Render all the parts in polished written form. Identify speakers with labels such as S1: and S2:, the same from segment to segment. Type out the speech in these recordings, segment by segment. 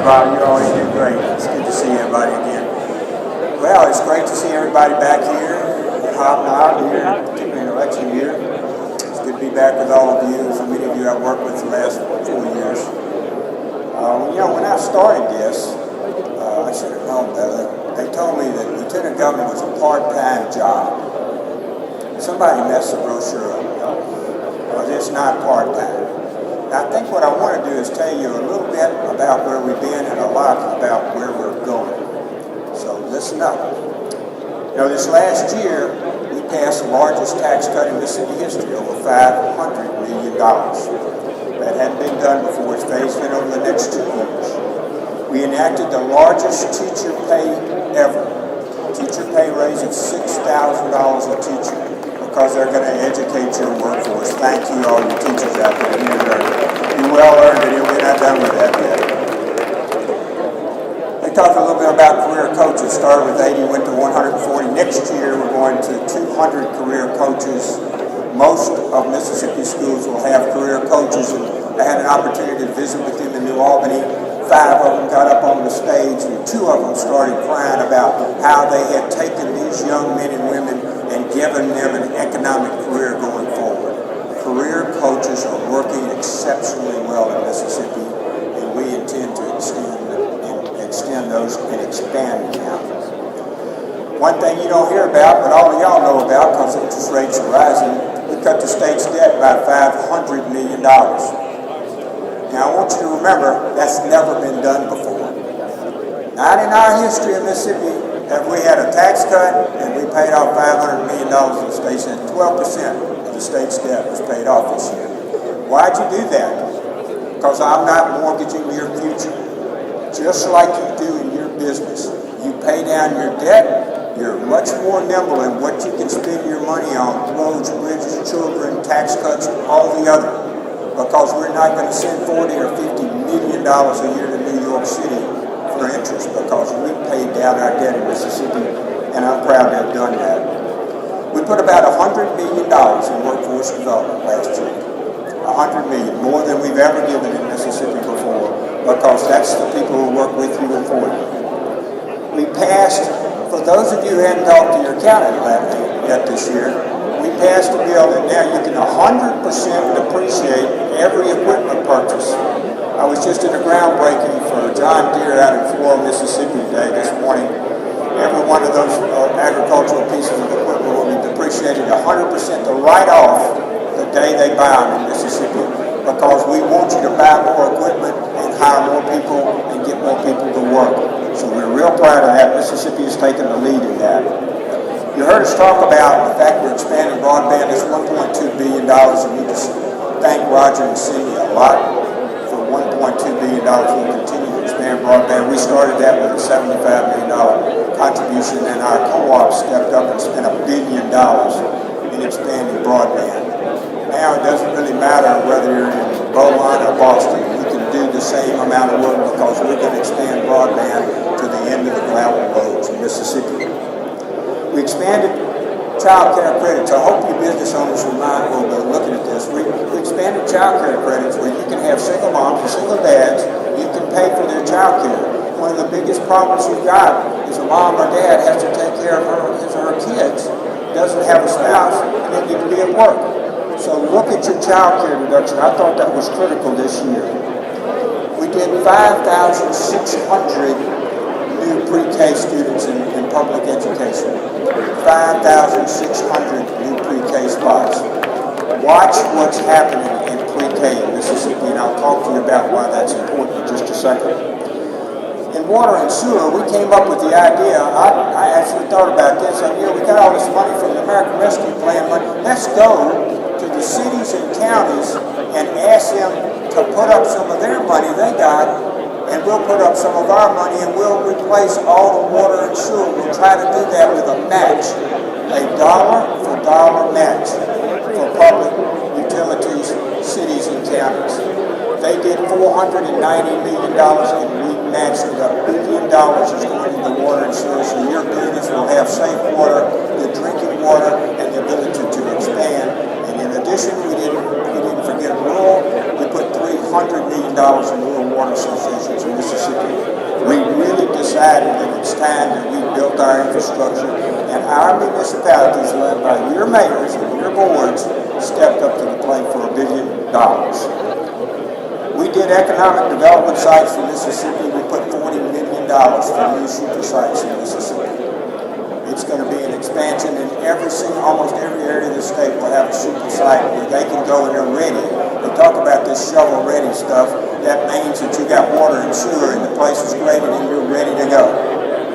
S1: Bob. You always do great. It's good to see everybody again. Well, it's great to see everybody back here, hobnob here, particularly in election year. It's good to be back with all of you. So many of you I've worked with the last 4 years. When I started this, I should have known better. They told me that lieutenant governor was a part-time job. Somebody messed the brochure up, because it's not part-time. I think what I want to do is tell you a little bit about where we've been and a lot about where we're going. So listen up. This last year, we passed the largest tax cut in Mississippi history, over $500 million. That hadn't been done before. It's phased in over the next 2 years. We enacted the largest teacher pay ever. Teacher pay raise of $6,000 a teacher, because they're going to educate your workforce. Thank you, all you teachers out there. You well earned it. We're not done with that yet. They talked a little bit about career coaches. Started with 80, went to 140. Next year, we're going to 200 career coaches. Most of Mississippi schools will have career coaches, and I had an opportunity to visit with them in New Albany. 5 of them got up on the stage, and 2 of them started crying about how they had taken these young men and women and given them an economic career going forward. Career coaches are working exceptionally well in Mississippi, and we intend to extend those and expand them. One thing you don't hear about, but all of y'all know about, because interest rates are rising, we cut the state's debt by $500 million. Now, I want you to remember, that's never been done before. Not in our history of Mississippi have we had a tax cut and we paid off $500 million in the state's debt. 12% of the state's debt was paid off this year. Why'd you do that? Because I'm not mortgaging your future. Just like you do in your business. You pay down your debt, you're much more nimble in what you can spend your money on. Roads, bridges, children, tax cuts, all the other. Because we're not going to send $40 or $50 million a year to New York City for interest, because we paid down our debt in Mississippi, and I'm proud to have done that. We put about $100 million in workforce development last year. $100 million, more than we've ever given in Mississippi before, because that's the people who work with you and for you. We passed, for those of you who hadn't talked to your accountant yet this year, we passed a bill that now you can 100% depreciate every equipment purchase. I was just at a groundbreaking for John Deere out in Florida, Mississippi today, this morning. Every one of those agricultural pieces of equipment will be depreciated 100% to write off the day they buy them in Mississippi, because we want you to buy more equipment and hire more people and get more people to work. So we're real proud of that. Mississippi has taken the lead in that. You heard us talk about the fact we're expanding broadband. It's $1.2 billion, and we just thank Roger and Cindy a lot for $1.2 billion. We'll continue to expand broadband. We started that with a $75 million contribution, and our co-op stepped up and spent $1 billion in expanding broadband. Now it doesn't really matter whether you're in Beaumont or Boston. You can do the same amount of work, because we're going to expand broadband to the end of the gravel roads in Mississippi. We expanded child care credits. I hope you business owners will be looking at this. We expanded child care credits where you can have single moms and single dads. You can pay for their child care. One of the biggest problems we've got is a mom or dad has to take care of her kids, doesn't have a spouse, and they need to be at work. So look at your child care reduction. I thought that was critical this year. We did 5,600 new pre-K students in public education. 5,600 new pre-K spots. Watch what's happening in pre-K in Mississippi, and I'll talk to you about why that's important in just a second. In water and sewer, we came up with the idea. I actually thought about this. We got all this money from the American Rescue Plan, but let's go to the cities and counties and ask them to put up some of their money they got, and we'll put up some of our money, and we'll replace all the water and sewer. We'll try to do that with a match, a dollar-for-dollar match for public utilities, cities, and counties. They did $490 million, and we matched it. $1 billion is going into water and sewer, so your business will have safe water, the drinking water, and the ability to expand. And in addition, we didn't forget rural. We put $300 million in rural water associations in Mississippi. decided that it's time that we built our infrastructure, and our municipalities, led by your mayors and your boards, stepped up to the plate for $1 billion. We did economic development sites in Mississippi. We put $40 million for new super sites in Mississippi. It's going to be an expansion in almost every area of the state will have a super site where they can go and they're ready. They talk about this shovel-ready stuff. That means that you got water and sewer and the place is graded and you're ready to go.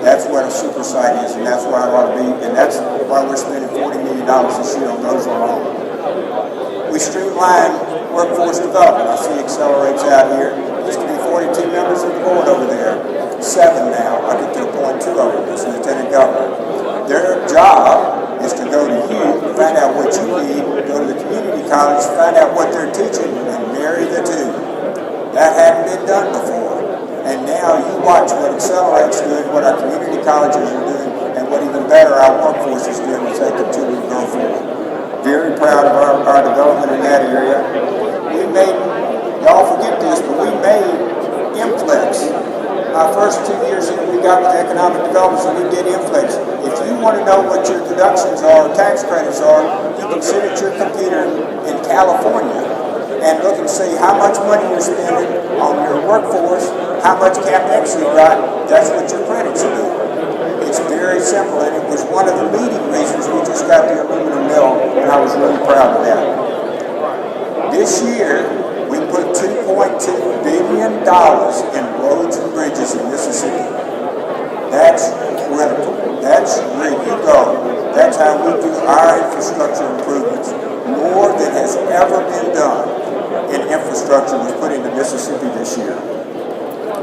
S1: That's what a super site is, and that's where I ought to be, and that's why we're spending $40 million this year on those alone. We streamlined workforce development. I see accelerates out here. Used to be 42 members of the board over there. 7 now. I get to appoint 2 of them as lieutenant governor. Their job is to go to you, find out what you need, go to the community college, find out what they're teaching, and marry the two. That hadn't been done before. And now you watch what Accelerate's doing, what our community colleges are doing, and what even better our workforce is doing as they continue to go forward. Very proud of our development in that area. We made, y'all forget this, but we made Inflex. Our first 2 years in, we got with economic development, so we did Inflex. If you want to know what your deductions are, tax credits are, you can sit at your computer in California and look and see how much money you're spending on your workforce, how much CapEx you got. That's what your credits do. It's very simple, and it was one of the leading reasons we just got the aluminum mill, and I was really proud of that. This year, we put $2.2 billion in roads and bridges in Mississippi. That's critical. That's where you go. That's how we do our infrastructure improvements. More than has ever been done in infrastructure was put into Mississippi this year.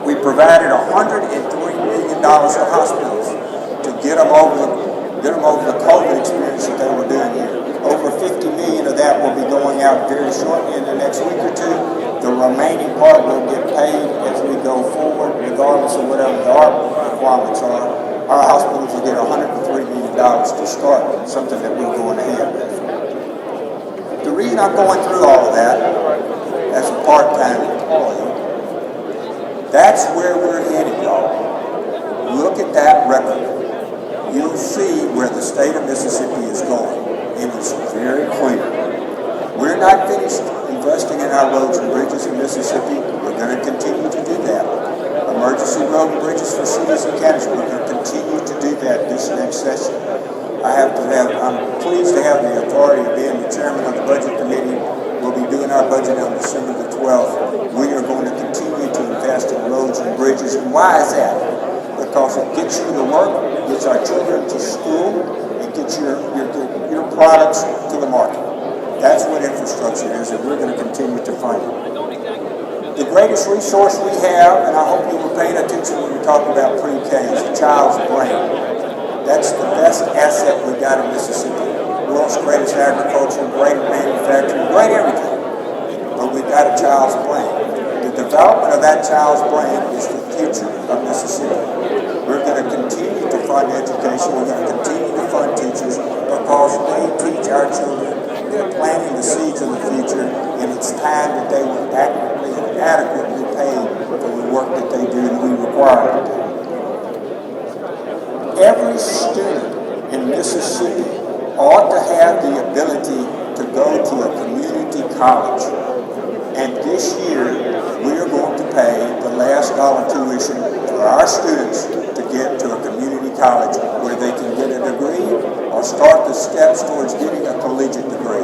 S1: We provided $103 million to hospitals to get them over the COVID experience that they were doing here. Over $50 million of that will be going out very shortly in the next week or two. The remaining part will get paid as we go forward, regardless of whatever the ARP requirements are. Our hospitals will get $103 million to start, something that we're going ahead with. The reason I'm going through all of that as a part-time employee, that's where we're headed, y'all. Look at that record. You'll see where the state of Mississippi is going, and it's very clear. We're not finished investing in our roads and bridges in Mississippi. We're going to continue to do that. Emergency road and bridges for cities and counties, we're going to continue to do that this next session. I'm pleased to have the authority of being the chairman of the budget committee. We'll be doing our budget on December the 12th. We are going to continue to invest in roads and bridges. And why is that? Because it gets you to work, gets our children to school, it gets your products to the market. That's what infrastructure is, and we're going to continue to fund it. The greatest resource we have, and I hope you were paying attention when we talked about pre-K, is the child's brain. That's the best asset we got in Mississippi. World's greatest agriculture, great manufacturing, great everything. But we've got a child's brain. The development of that child's brain is the future of Mississippi. We're going to continue to fund education. We're going to continue to fund teachers because they teach our children. They're planting the seeds of the future, and it's time that they were accurately and adequately paid for the work that they do and we require them to do. Every student in Mississippi ought to have the ability to go to a community college. And this year, we are going to pay the last dollar tuition for our students to get to a community college where they can get a degree or start the steps towards getting a collegiate degree.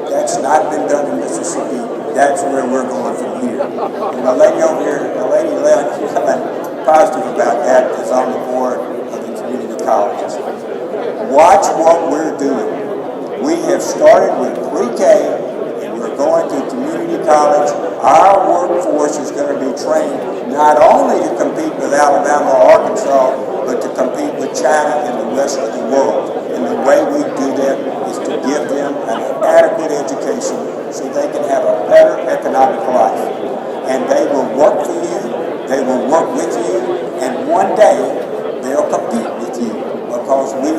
S1: That's not been done in Mississippi. That's where we're going from here. And the lady over here, the lady left, she's positive about that, is on the board of the community colleges. Watch what we're doing. We have started with pre-K, we're going to community college. Our workforce is going to be trained not only to compete with Alabama or Arkansas, but to compete with China and the rest of the world. And the way we do that is to give them an adequate education so they can have a better economic life. And they will work for you, they will work with you, and one day they'll compete with you because we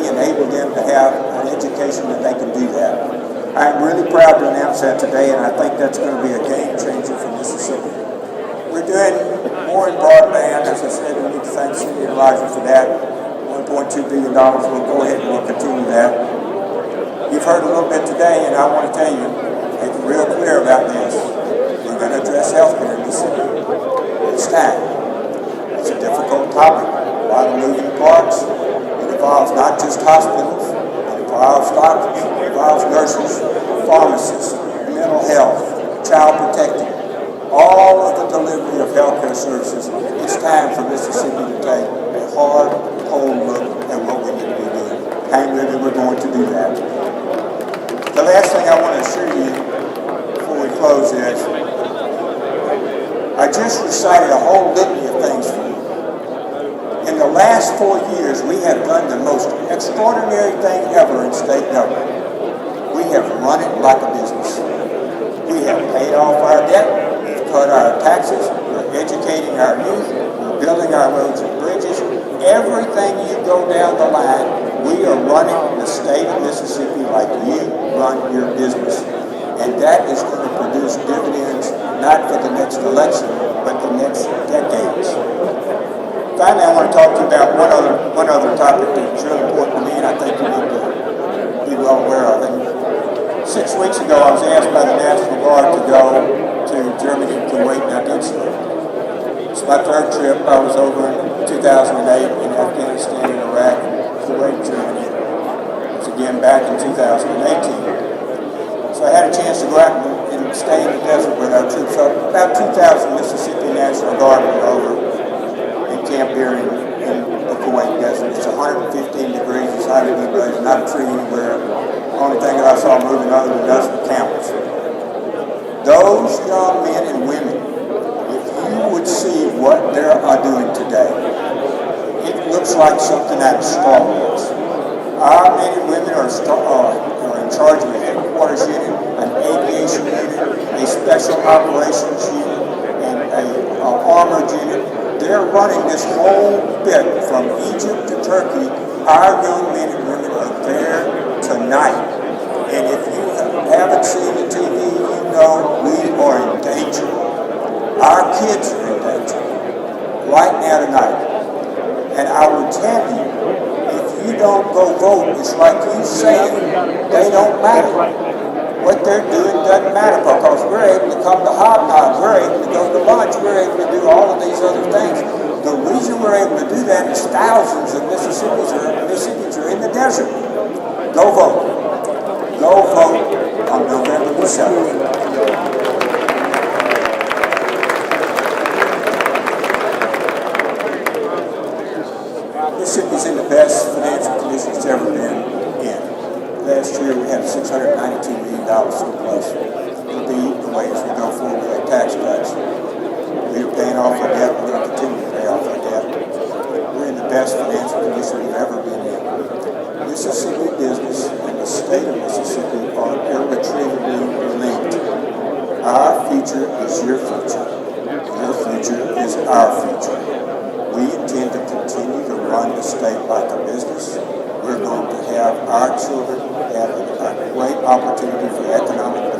S1: enable them to have an education that they can do that. I'm really proud to announce that today, and I think that's going to be a game changer for Mississippi. We're doing More in broadband, as I said, we need to thank City Advisor for that. $1.2 billion, we'll go ahead and we'll continue that. You've heard a little bit today, and I want to tell you, make it real clear about this. We're going to address healthcare in this city. It's time. It's a difficult topic. A lot of moving parts. It involves not just hospitals. It involves doctors. It involves nurses, pharmacists, mental health, child protecting. All of the delivery of healthcare services. It's time for Mississippi to take a hard, cold look at what we need to be doing. Hang with it, we're going to do that. The last thing I want to assure you before we close is, I just recited a whole litany of things for you. In the last 4 years, we have done the most extraordinary thing ever in state government. We have run it like a business. We have paid off our debt. Cut our taxes, we're educating our youth, we're building our roads and bridges. Everything you go down the line, we are running the state of Mississippi like you run your business. And that is going to produce dividends, not for the next election, but the next decades. Finally, I want to talk to you about one other topic that's really important to me, and I think you need to be well aware of it. 6 weeks ago, I was asked by the National Guard to go to Germany and Kuwait, and I did so. It's my third trip. I was over in 2008 in Afghanistan and Iraq, Kuwait, Germany. I was again back in 2018. So I had a chance to go out and stay in the desert with our troops. So about 2,000 Mississippi National Guard were over in camp here in the Kuwait desert. It's 115 degrees. It's hot anywhere. There's not a tree anywhere. The only thing that I saw moving other than us were camels. Those young men and women, if you would see what they are doing today, it looks like something out of Star Wars. Our men and women are in charge of a headquarters unit, an aviation unit, a special operations unit, and an armored unit. They're running this whole bit from Egypt to Turkey. Our young men and women are there tonight. And if you haven't seen the TV, you know we are in danger. Our kids are in danger right now tonight. And I will tell you, if you don't go vote, it's like you saying they don't matter. What they're doing doesn't matter because we're able to come to hobnob, we're able to go to lunch, we're able to do all of these other things. The reason we're able to do that is thousands of Mississippians are in the desert. Go vote. Go vote on November the 7th. Mississippi's in the best financial condition it's ever been in. Last year we had $692 million surplus. It'll be the way as we go forward with our tax cuts. We are paying off our debt. We're going to continue to pay off our debt. We're in the best financial condition we've ever been in. Mississippi business and the state of Mississippi are irretrievably linked. Our future is your future. Your future is our future. We intend to continue to run the state like a business. We're going to have our children have a great opportunity for economic